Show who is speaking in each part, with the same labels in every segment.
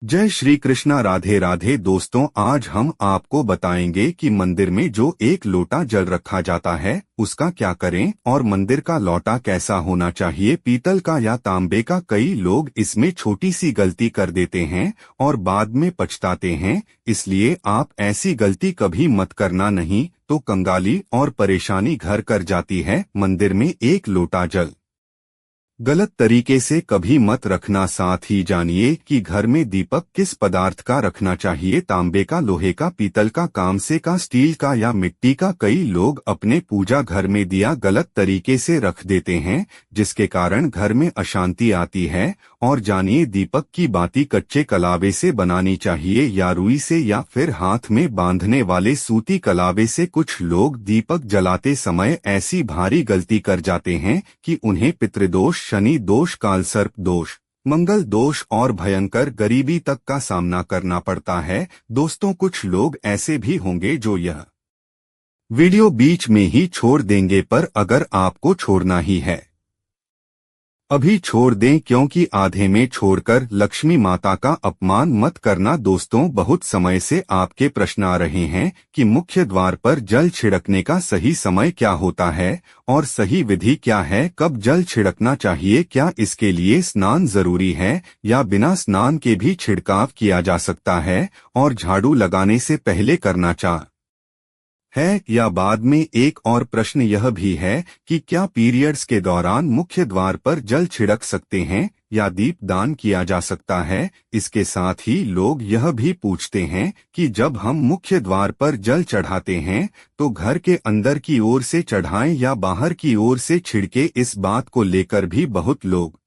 Speaker 1: जय श्री कृष्णा। राधे राधे दोस्तों, आज हम आपको बताएंगे कि मंदिर में जो एक लोटा जल रखा जाता है उसका क्या करें और मंदिर का लोटा कैसा होना चाहिए, पीतल का या तांबे का। कई लोग इसमें छोटी सी गलती कर देते हैं और बाद में पछताते हैं, इसलिए आप ऐसी गलती कभी मत करना, नहीं तो कंगाली और परेशानी घर कर जाती है। मंदिर में एक लोटा जल गलत तरीके से कभी मत रखना। साथ ही जानिए कि घर में दीपक किस पदार्थ का रखना चाहिए, तांबे का, लोहे का, पीतल का, कांसे का, स्टील का या मिट्टी का। कई लोग अपने पूजा घर में दिया गलत तरीके से रख देते हैं, जिसके कारण घर में अशांति आती है। और जानिए दीपक की बाती कच्चे कलावे से बनानी चाहिए या रुई से या फिर हाथ में बांधने वाले सूती कलावे से। कुछ लोग दीपक जलाते समय ऐसी भारी गलती कर जाते हैं कि उन्हें पितृदोष, शनि दोष, कालसर्प दोष, मंगल दोष और भयंकर गरीबी तक का सामना करना पड़ता है। दोस्तों, कुछ लोग ऐसे भी होंगे जो यह वीडियो बीच में ही छोड़ देंगे, पर अगर आपको छोड़ना ही है अभी छोड़ दें, क्योंकि आधे में छोड़कर लक्ष्मी माता का अपमान मत करना। दोस्तों, बहुत समय से आपके प्रश्न आ रहे हैं कि मुख्य द्वार पर जल छिड़कने का सही समय क्या होता है और सही विधि क्या है, कब जल छिड़कना चाहिए, क्या इसके लिए स्नान जरूरी है या बिना स्नान के भी छिड़काव किया जा सकता है, और झाड़ू लगाने से पहले करना है या बाद में। एक और प्रश्न यह भी है कि क्या पीरियड्स के दौरान मुख्य द्वार पर जल छिड़क सकते हैं या दीप दान किया जा सकता है। इसके साथ ही लोग यह भी पूछते हैं कि जब हम मुख्य द्वार पर जल चढ़ाते हैं तो घर के अंदर की ओर से चढ़ाएं या बाहर की ओर से छिड़के। इस बात को लेकर भी बहुत लोग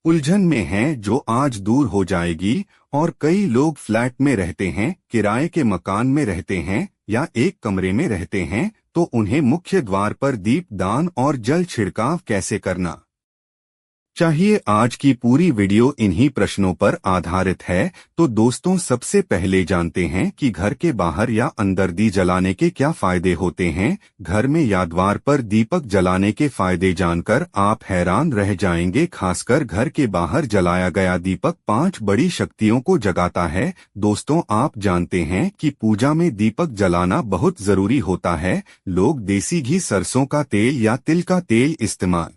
Speaker 1: उलझन में हैं, जो आज दूर हो जाएगी। और कई लोग फ्लैट में रहते हैं, किराए के मकान में रहते हैं या एक कमरे में रहते हैं, तो उन्हें मुख्य द्वार पर दीप दान और जल छिड़काव कैसे करना चाहिए, आज की पूरी वीडियो इन्हीं प्रश्नों पर आधारित है। तो दोस्तों, सबसे पहले जानते हैं कि घर के बाहर या अंदर दी जलाने के क्या फायदे होते हैं। घर में या द्वार पर दीपक जलाने के फायदे जानकर आप हैरान रह जाएंगे। खासकर घर के बाहर जलाया गया दीपक 5 बड़ी शक्तियों को जगाता है। दोस्तों, आप जानते हैं कि पूजा में दीपक जलाना बहुत जरूरी होता है। लोग देसी घी, सरसों का तेल या तिल का तेल इस्तेमाल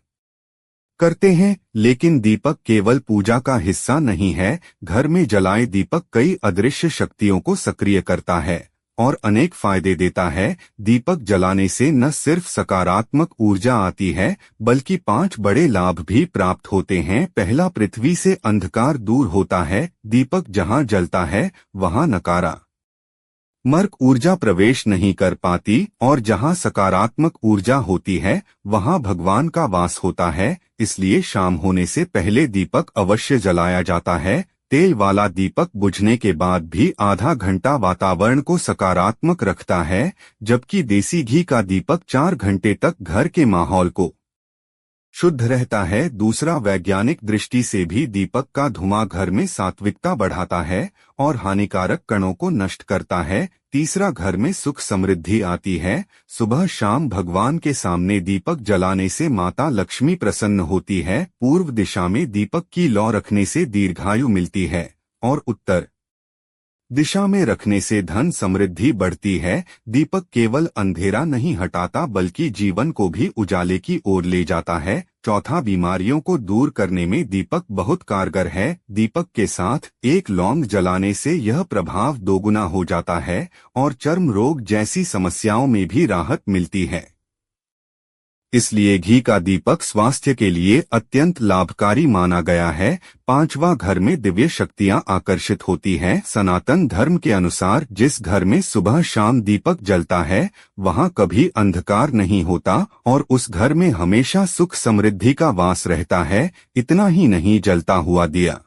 Speaker 1: करते हैं, लेकिन दीपक केवल पूजा का हिस्सा नहीं है। घर में जलाए दीपक कई अदृश्य शक्तियों को सक्रिय करता है और अनेक फायदे देता है। दीपक जलाने से न सिर्फ सकारात्मक ऊर्जा आती है, बल्कि 5 बड़े लाभ भी प्राप्त होते हैं। पहला, पृथ्वी से अंधकार दूर होता है। दीपक जहां जलता है वहां नकारात्मक ऊर्जा प्रवेश नहीं कर पाती, और जहां सकारात्मक ऊर्जा होती है वहां भगवान का वास होता है। इसलिए शाम होने से पहले दीपक अवश्य जलाया जाता है। तेल वाला दीपक बुझने के बाद भी आधा घंटा वातावरण को सकारात्मक रखता है, जबकि देसी घी का दीपक 4 घंटे तक घर के माहौल को शुद्ध रहता है। दूसरा, वैज्ञानिक दृष्टि से भी दीपक का धुआं घर में सात्विकता बढ़ाता है और हानिकारक कणों को नष्ट करता है। तीसरा, घर में सुख समृद्धि आती है। सुबह शाम भगवान के सामने दीपक जलाने से माता लक्ष्मी प्रसन्न होती है। पूर्व दिशा में दीपक की लौ रखने से दीर्घायु मिलती है और उत्तर दिशा में रखने से धन समृद्धि बढ़ती है। दीपक केवल अंधेरा नहीं हटाता, बल्कि जीवन को भी उजाले की ओर ले जाता है। चौथा, बीमारियों को दूर करने में दीपक बहुत कारगर है। दीपक के साथ एक लौंग जलाने से यह प्रभाव दोगुना हो जाता है और चर्म रोग जैसी समस्याओं में भी राहत मिलती है। इसलिए घी का दीपक स्वास्थ्य के लिए अत्यंत लाभकारी माना गया है। पांचवा, घर में दिव्य शक्तियां आकर्षित होती हैं। सनातन धर्म के अनुसार जिस घर में सुबह शाम दीपक जलता है वहां कभी अंधकार नहीं होता और उस घर में हमेशा सुख समृद्धि का वास रहता है। इतना ही नहीं, जलता हुआ दिया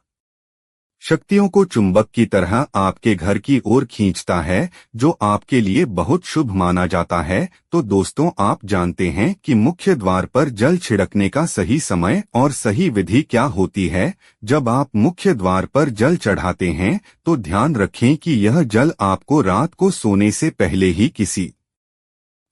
Speaker 1: शक्तियों को चुंबक की तरह आपके घर की ओर खींचता है, जो आपके लिए बहुत शुभ माना जाता है। तो दोस्तों, आप जानते हैं कि मुख्य द्वार पर जल छिड़कने का सही समय और सही विधि क्या होती है। जब आप मुख्य द्वार पर जल चढ़ाते हैं तो ध्यान रखें कि यह जल आपको रात को सोने से पहले ही किसी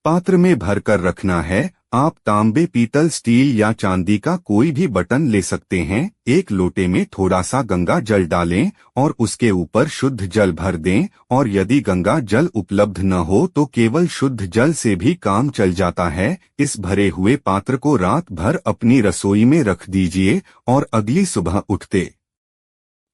Speaker 1: पात्र में भरकर रखना है। आप तांबे, पीतल, स्टील या चांदी का कोई भी बर्तन ले सकते हैं। एक लोटे में थोड़ा सा गंगा जल डालें और उसके ऊपर शुद्ध जल भर दें, और यदि गंगा जल उपलब्ध न हो तो केवल शुद्ध जल से भी काम चल जाता है। इस भरे हुए पात्र को रात भर अपनी रसोई में रख दीजिए और अगली सुबह उठते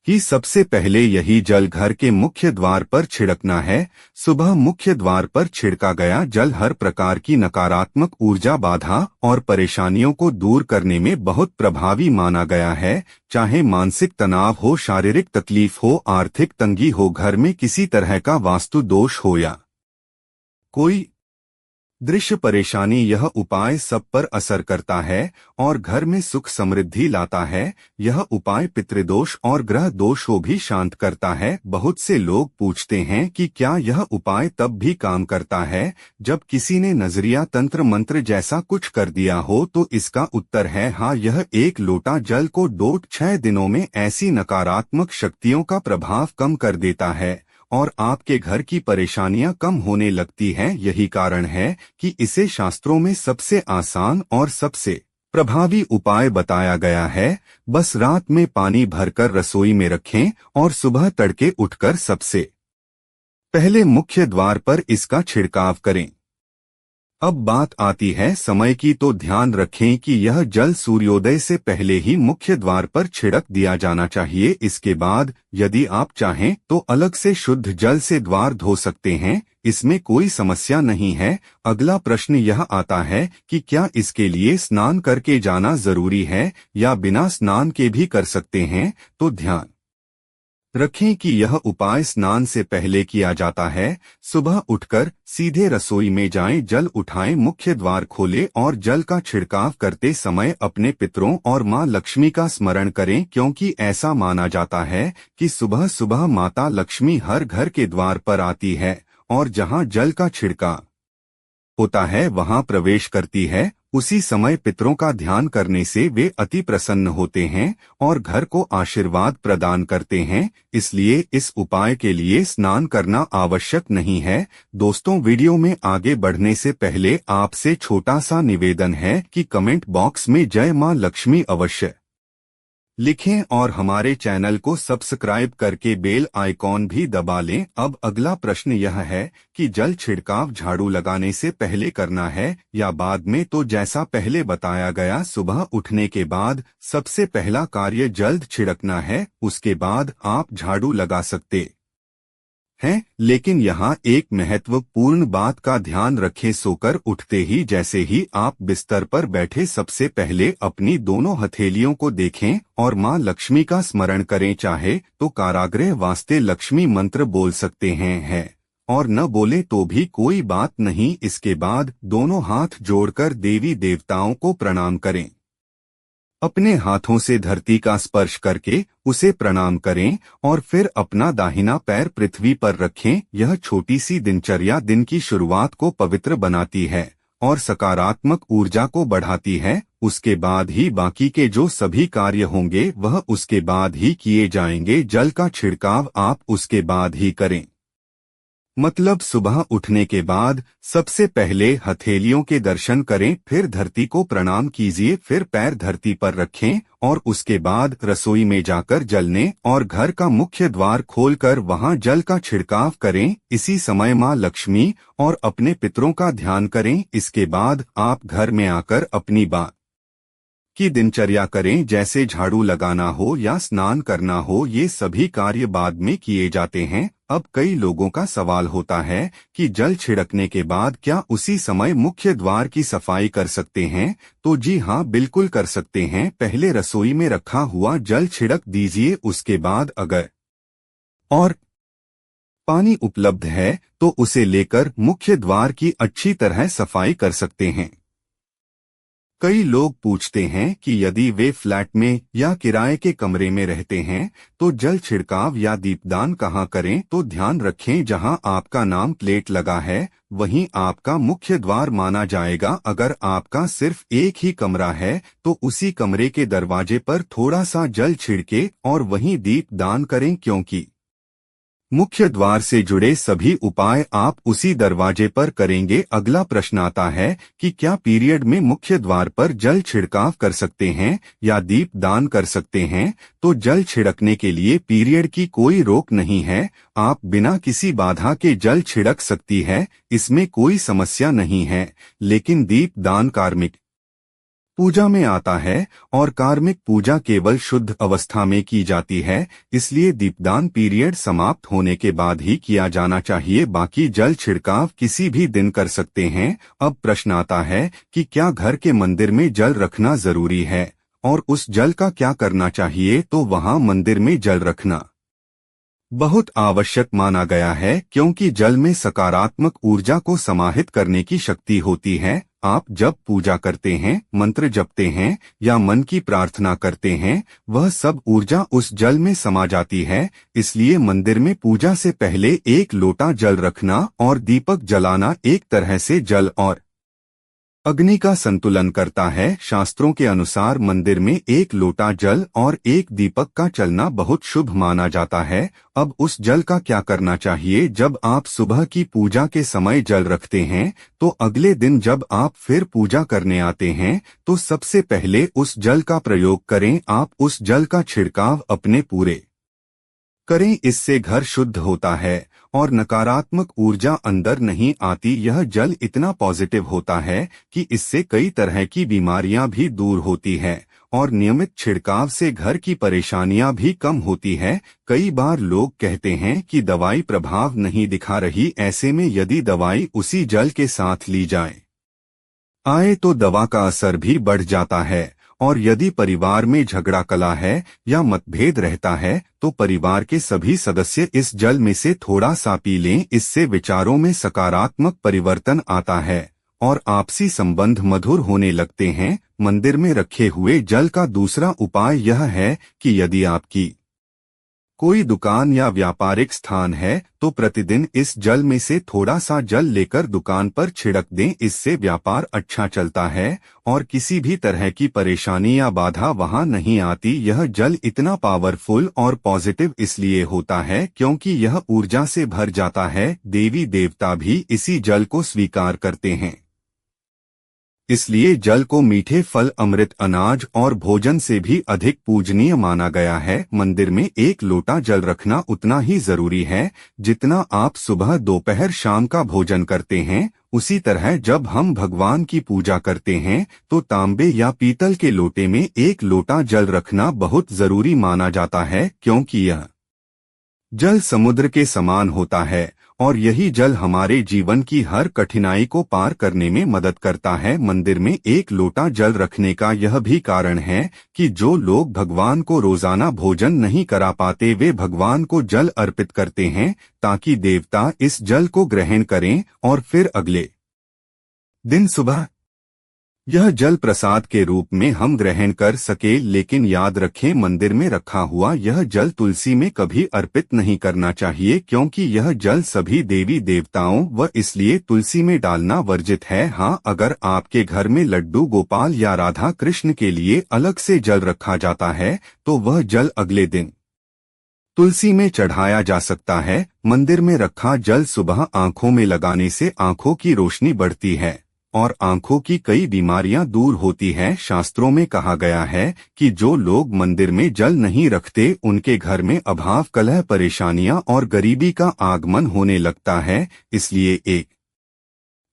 Speaker 1: कि सबसे पहले यही जल घर के मुख्य द्वार पर छिड़कना है। सुबह मुख्य द्वार पर छिड़का गया जल हर प्रकार की नकारात्मक ऊर्जा, बाधा और परेशानियों को दूर करने में बहुत प्रभावी माना गया है। चाहे मानसिक तनाव हो, शारीरिक तकलीफ हो, आर्थिक तंगी हो, घर में किसी तरह का वास्तु दोष हो या कोई दृश्य परेशानी, यह उपाय सब पर असर करता है और घर में सुख समृद्धि लाता है। यह उपाय पितृदोष और ग्रह दोष को भी शांत करता है। बहुत से लोग पूछते हैं कि क्या यह उपाय तब भी काम करता है जब किसी ने नजरिया, तंत्र मंत्र जैसा कुछ कर दिया हो? तो इसका उत्तर है हाँ। यह एक लोटा जल को 2-6 दिनों में ऐसी नकारात्मक शक्तियों का प्रभाव कम कर देता है और आपके घर की परेशानियां कम होने लगती हैं। यही कारण है कि इसे शास्त्रों में सबसे आसान और सबसे प्रभावी उपाय बताया गया है। बस रात में पानी भरकर रसोई में रखें और सुबह तड़के उठकर सबसे पहले मुख्य द्वार पर इसका छिड़काव करें। अब बात आती है समय की, तो ध्यान रखें कि यह जल सूर्योदय से पहले ही मुख्य द्वार पर छिड़क दिया जाना चाहिए। इसके बाद यदि आप चाहें तो अलग से शुद्ध जल से द्वार धो सकते हैं, इसमें कोई समस्या नहीं है। अगला प्रश्न यह आता है कि क्या इसके लिए स्नान करके जाना जरूरी है या बिना स्नान के भी कर सकते हैं? तो ध्यान रखें कि यह उपाय स्नान से पहले किया जाता है। सुबह उठकर सीधे रसोई में जाएं, जल उठाएं, मुख्य द्वार खोलें और जल का छिड़काव करते समय अपने पितरों और मां लक्ष्मी का स्मरण करें, क्योंकि ऐसा माना जाता है कि सुबह सुबह माता लक्ष्मी हर घर के द्वार पर आती है और जहां जल का छिड़काव होता है वहां प्रवेश करती है। उसी समय पितरों का ध्यान करने से वे अति प्रसन्न होते हैं और घर को आशीर्वाद प्रदान करते हैं। इसलिए इस उपाय के लिए स्नान करना आवश्यक नहीं है। दोस्तों, वीडियो में आगे बढ़ने से पहले आपसे छोटा सा निवेदन है कि कमेंट बॉक्स में जय मां लक्ष्मी अवश्य लिखें और हमारे चैनल को सब्सक्राइब करके बेल आइकॉन भी दबा लें। अब अगला प्रश्न यह है कि जल छिड़काव झाड़ू लगाने से पहले करना है या बाद में? तो जैसा पहले बताया गया, सुबह उठने के बाद सबसे पहला कार्य जल्द छिड़कना है, उसके बाद आप झाड़ू लगा सकते हैं। लेकिन यहाँ एक महत्वपूर्ण बात का ध्यान रखें, सोकर उठते ही जैसे ही आप बिस्तर पर बैठे सबसे पहले अपनी दोनों हथेलियों को देखें और मां लक्ष्मी का स्मरण करें। चाहे तो कारागृह वास्ते लक्ष्मी मंत्र बोल सकते हैं और न बोले तो भी कोई बात नहीं। इसके बाद दोनों हाथ जोड़कर देवी देवताओं को प्रणाम करें। अपने हाथों से धरती का स्पर्श करके उसे प्रणाम करें और फिर अपना दाहिना पैर पृथ्वी पर रखें। यह छोटी सी दिनचर्या दिन की शुरुआत को पवित्र बनाती है और सकारात्मक ऊर्जा को बढ़ाती है। उसके बाद ही बाकी के जो सभी कार्य होंगे वह उसके बाद ही किए जाएंगे। जल का छिड़काव आप उसके बाद ही करें, मतलब सुबह उठने के बाद सबसे पहले हथेलियों के दर्शन करें, फिर धरती को प्रणाम कीजिए, फिर पैर धरती पर रखें और उसके बाद रसोई में जाकर जलने और घर का मुख्य द्वार खोलकर वहां जल का छिड़काव करें। इसी समय मां लक्ष्मी और अपने पितरों का ध्यान करें। इसके बाद आप घर में आकर अपनी बात की दिनचर्या करें, जैसे झाड़ू लगाना हो या स्नान करना हो। ये सभी कार्य बाद में किए जाते हैं। अब कई लोगों का सवाल होता है कि जल छिड़कने के बाद क्या उसी समय मुख्य द्वार की सफाई कर सकते हैं? तो जी हाँ, बिल्कुल कर सकते हैं। पहले रसोई में रखा हुआ जल छिड़क दीजिए, उसके बाद अगर और पानी उपलब्ध है तो उसे लेकर मुख्य द्वार की अच्छी तरह सफाई कर सकते हैं। कई लोग पूछते हैं कि यदि वे फ्लैट में या किराए के कमरे में रहते हैं तो जल छिड़काव या दीपदान कहाँ करें? तो ध्यान रखें, जहां आपका नाम प्लेट लगा है वहीं आपका मुख्य द्वार माना जाएगा। अगर आपका सिर्फ एक ही कमरा है तो उसी कमरे के दरवाजे पर थोड़ा सा जल छिड़के और वहीं दीप दान करें, क्योंकि मुख्य द्वार से जुड़े सभी उपाय आप उसी दरवाजे पर करेंगे। अगला प्रश्न आता है कि क्या पीरियड में मुख्य द्वार पर जल छिड़काव कर सकते हैं या दीप दान कर सकते हैं? तो जल छिड़कने के लिए पीरियड की कोई रोक नहीं है। आप बिना किसी बाधा के जल छिड़क सकती है, इसमें कोई समस्या नहीं है। लेकिन दीप दान कार्मिक पूजा में आता है और कार्मिक पूजा केवल शुद्ध अवस्था में की जाती है, इसलिए दीपदान पीरियड समाप्त होने के बाद ही किया जाना चाहिए। बाकी जल छिड़काव किसी भी दिन कर सकते हैं। अब प्रश्न आता है कि क्या घर के मंदिर में जल रखना जरूरी है और उस जल का क्या करना चाहिए? तो वहां मंदिर में जल रखना बहुत आवश्यक माना गया है, क्योंकि जल में सकारात्मक ऊर्जा को समाहित करने की शक्ति होती है। आप जब पूजा करते हैं, मंत्र जपते हैं या मन की प्रार्थना करते हैं, वह सब ऊर्जा उस जल में समा जाती है। इसलिए मंदिर में पूजा से पहले एक लोटा जल रखना और दीपक जलाना एक तरह से जल और अग्नि का संतुलन करता है। शास्त्रों के अनुसार मंदिर में एक लोटा जल और एक दीपक का चलना बहुत शुभ माना जाता है। अब उस जल का क्या करना चाहिए? जब आप सुबह की पूजा के समय जल रखते हैं, तो अगले दिन जब आप फिर पूजा करने आते हैं, तो सबसे पहले उस जल का प्रयोग करें। आप उस जल का छिड़काव अपने पूरे करें, इससे घर शुद्ध होता है और नकारात्मक ऊर्जा अंदर नहीं आती। यह जल इतना पॉजिटिव होता है कि इससे कई तरह की बीमारियां भी दूर होती है और नियमित छिड़काव से घर की परेशानियां भी कम होती है। कई बार लोग कहते हैं कि दवाई प्रभाव नहीं दिखा रही, ऐसे में यदि दवाई उसी जल के साथ ली आए तो दवा का असर भी बढ़ जाता है। और यदि परिवार में झगड़ा कला है या मतभेद रहता है, तो परिवार के सभी सदस्य इस जल में से थोड़ा सा पी लें। इससे विचारों में सकारात्मक परिवर्तन आता है और आपसी संबंध मधुर होने लगते हैं। मंदिर में रखे हुए जल का दूसरा उपाय यह है कि यदि आपकी कोई दुकान या व्यापारिक स्थान है, तो प्रतिदिन इस जल में से थोड़ा सा जल लेकर दुकान पर छिड़क दें। इससे व्यापार अच्छा चलता है और किसी भी तरह की परेशानी या बाधा वहां नहीं आती। यह जल इतना पावरफुल और पॉजिटिव इसलिए होता है क्योंकि यह ऊर्जा से भर जाता है। देवी देवता भी इसी जल को स्वीकार करते हैं, इसलिए जल को मीठे फल, अमृत, अनाज और भोजन से भी अधिक पूजनीय माना गया है। मंदिर में एक लोटा जल रखना उतना ही जरूरी है जितना आप सुबह, दोपहर, शाम का भोजन करते हैं। उसी तरह जब हम भगवान की पूजा करते हैं, तो तांबे या पीतल के लोटे में एक लोटा जल रखना बहुत जरूरी माना जाता है, क्योंकि यह जल समुद्र के समान होता है और यही जल हमारे जीवन की हर कठिनाई को पार करने में मदद करता है। मंदिर में एक लोटा जल रखने का यह भी कारण है कि जो लोग भगवान को रोजाना भोजन नहीं करा पाते, वे भगवान को जल अर्पित करते हैं ताकि देवता इस जल को ग्रहण करें और फिर अगले दिन सुबह यह जल प्रसाद के रूप में हम ग्रहण कर सके। लेकिन याद रखें, मंदिर में रखा हुआ यह जल तुलसी में कभी अर्पित नहीं करना चाहिए, क्योंकि यह जल सभी देवी देवताओं व इसलिए तुलसी में डालना वर्जित है। हाँ, अगर आपके घर में लड्डू गोपाल या राधा कृष्ण के लिए अलग से जल रखा जाता है, तो वह जल अगले दिन तुलसी में चढ़ाया जा सकता है। मंदिर में रखा जल सुबह आंखों में लगाने से आंखों की रोशनी बढ़ती है और आंखों की कई बीमारियां दूर होती हैं। शास्त्रों में कहा गया है कि जो लोग मंदिर में जल नहीं रखते, उनके घर में अभाव, कलह, परेशानियां और गरीबी का आगमन होने लगता है। इसलिए एक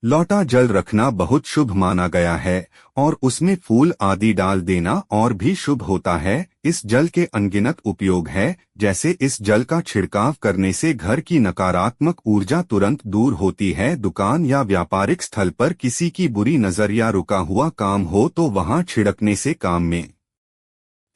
Speaker 1: लोटा जल रखना बहुत शुभ माना गया है और उसमें फूल आदि डाल देना और भी शुभ होता है। इस जल के अनगिनत उपयोग है, जैसे इस जल का छिड़काव करने से घर की नकारात्मक ऊर्जा तुरंत दूर होती है। दुकान या व्यापारिक स्थल पर किसी की बुरी नजर या रुका हुआ काम हो, तो वहां छिड़कने से काम में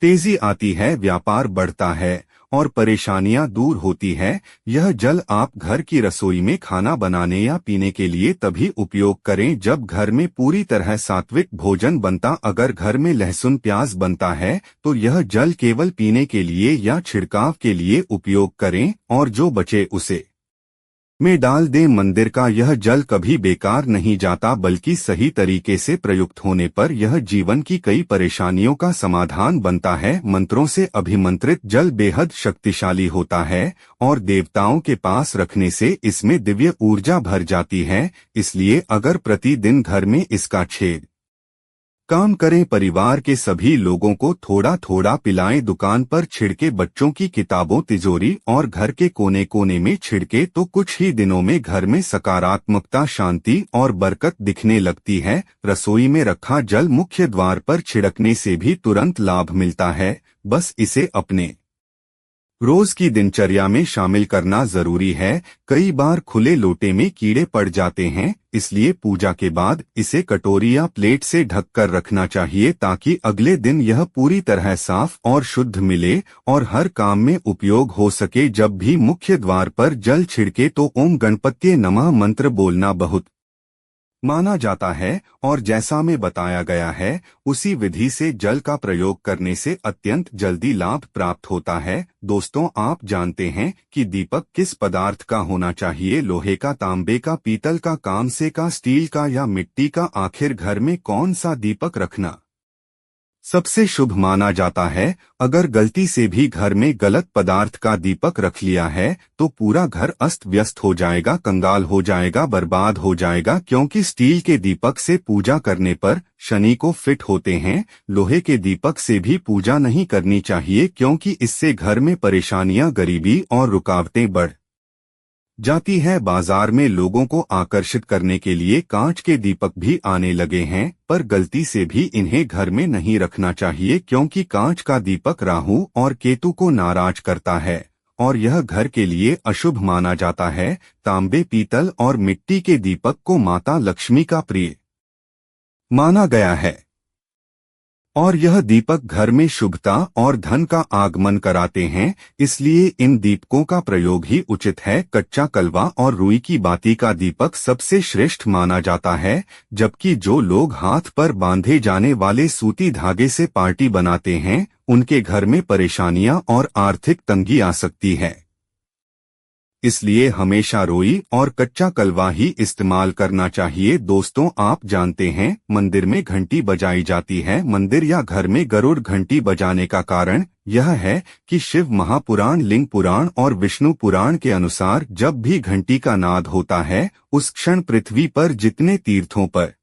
Speaker 1: तेजी आती है, व्यापार बढ़ता है और परेशानियां दूर होती है। यह जल आप घर की रसोई में खाना बनाने या पीने के लिए तभी उपयोग करें जब घर में पूरी तरह सात्विक भोजन बनता। अगर घर में लहसुन, प्याज बनता है, तो यह जल केवल पीने के लिए या छिड़काव के लिए उपयोग करें और जो बचे उसे में डाल दें। मंदिर का यह जल कभी बेकार नहीं जाता, बल्कि सही तरीके से प्रयुक्त होने पर यह जीवन की कई परेशानियों का समाधान बनता है। मंत्रों से अभिमंत्रित जल बेहद शक्तिशाली होता है और देवताओं के पास रखने से इसमें दिव्य ऊर्जा भर जाती है। इसलिए अगर प्रतिदिन घर में इसका छेद काम करें, परिवार के सभी लोगों को थोड़ा थोड़ा पिलाएं, दुकान पर छिड़के, बच्चों की किताबों, तिजोरी और घर के कोने कोने में छिड़के, तो कुछ ही दिनों में घर में सकारात्मकता, शांति और बरकत दिखने लगती है। रसोई में रखा जल मुख्य द्वार पर छिड़कने से भी तुरंत लाभ मिलता है। बस इसे अपने रोज की दिनचर्या में शामिल करना जरूरी है। कई बार खुले लोटे में कीड़े पड़ जाते हैं, इसलिए पूजा के बाद इसे कटोरी या प्लेट से ढककर रखना चाहिए, ताकि अगले दिन यह पूरी तरह साफ और शुद्ध मिले और हर काम में उपयोग हो सके। जब भी मुख्य द्वार पर जल छिड़के तो ओम गणपत्ये नमः मंत्र बोलना बहुत माना जाता है और जैसा में बताया गया है उसी विधि से जल का प्रयोग करने से अत्यंत जल्दी लाभ प्राप्त होता है। दोस्तों, आप जानते हैं कि दीपक किस पदार्थ का होना चाहिए? लोहे का, तांबे का, पीतल का, कांसे का, स्टील का या मिट्टी का? आखिर घर में कौन सा दीपक रखना सबसे शुभ माना जाता है? अगर गलती से भी घर में गलत पदार्थ का दीपक रख लिया है तो पूरा घर अस्त व्यस्त हो जाएगा, कंगाल हो जाएगा, बर्बाद हो जाएगा। क्योंकि स्टील के दीपक से पूजा करने पर शनि को फिट होते हैं। लोहे के दीपक से भी पूजा नहीं करनी चाहिए, क्योंकि इससे घर में परेशानियां, गरीबी और रुकावटें बढ़ जाती है। बाजार में लोगों को आकर्षित करने के लिए कांच के दीपक भी आने लगे हैं, पर गलती से भी इन्हें घर में नहीं रखना चाहिए, क्योंकि कांच का दीपक राहु और केतु को नाराज करता है और यह घर के लिए अशुभ माना जाता है। तांबे, पीतल और मिट्टी के दीपक को माता लक्ष्मी का प्रिय माना गया है और यह दीपक घर में शुभता और धन का आगमन कराते हैं, इसलिए इन दीपकों का प्रयोग ही उचित है। कच्चा कलवा और रुई की बाती का दीपक सबसे श्रेष्ठ माना जाता है, जबकि जो लोग हाथ पर बांधे जाने वाले सूती धागे से पार्टी बनाते हैं उनके घर में परेशानियां और आर्थिक तंगी आ सकती है। इसलिए हमेशा रुई और कच्चा कलवा ही इस्तेमाल करना चाहिए। दोस्तों, आप जानते हैं मंदिर में घंटी बजाई जाती है। मंदिर या घर में गरुड़ घंटी बजाने का कारण यह है कि शिव महापुराण, लिंग पुराण और विष्णु पुराण के अनुसार जब भी घंटी का नाद होता है उस क्षण पृथ्वी पर जितने तीर्थों पर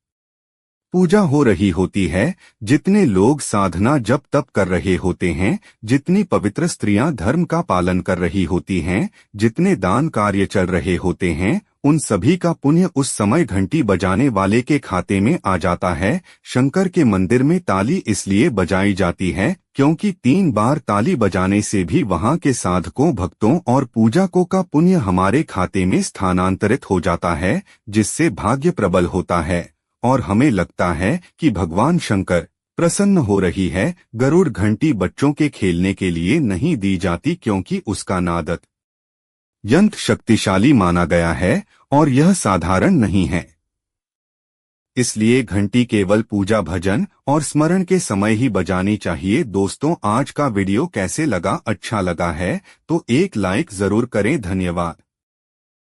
Speaker 1: पूजा हो रही होती है, जितने लोग साधना जप तप कर रहे होते हैं, जितनी पवित्र स्त्रियां धर्म का पालन कर रही होती हैं, जितने दान कार्य चल रहे होते हैं, उन सभी का पुण्य उस समय घंटी बजाने वाले के खाते में आ जाता है। शंकर के मंदिर में ताली इसलिए बजाई जाती है क्योंकि 3 बार ताली बजाने से भी वहां के साधकों, भक्तों और पूजकों का पुण्य हमारे खाते में स्थानांतरित हो जाता है, जिससे भाग्य प्रबल होता है और हमें लगता है कि भगवान शंकर प्रसन्न हो रही है। गरुड़ घंटी बच्चों के खेलने के लिए नहीं दी जाती, क्योंकि उसका नाद यंत्र शक्तिशाली माना गया है और यह साधारण नहीं है। इसलिए घंटी केवल पूजा, भजन और स्मरण के समय ही बजानी चाहिए। दोस्तों, आज का वीडियो कैसे लगा? अच्छा लगा है तो एक लाइक जरूर करें। धन्यवाद।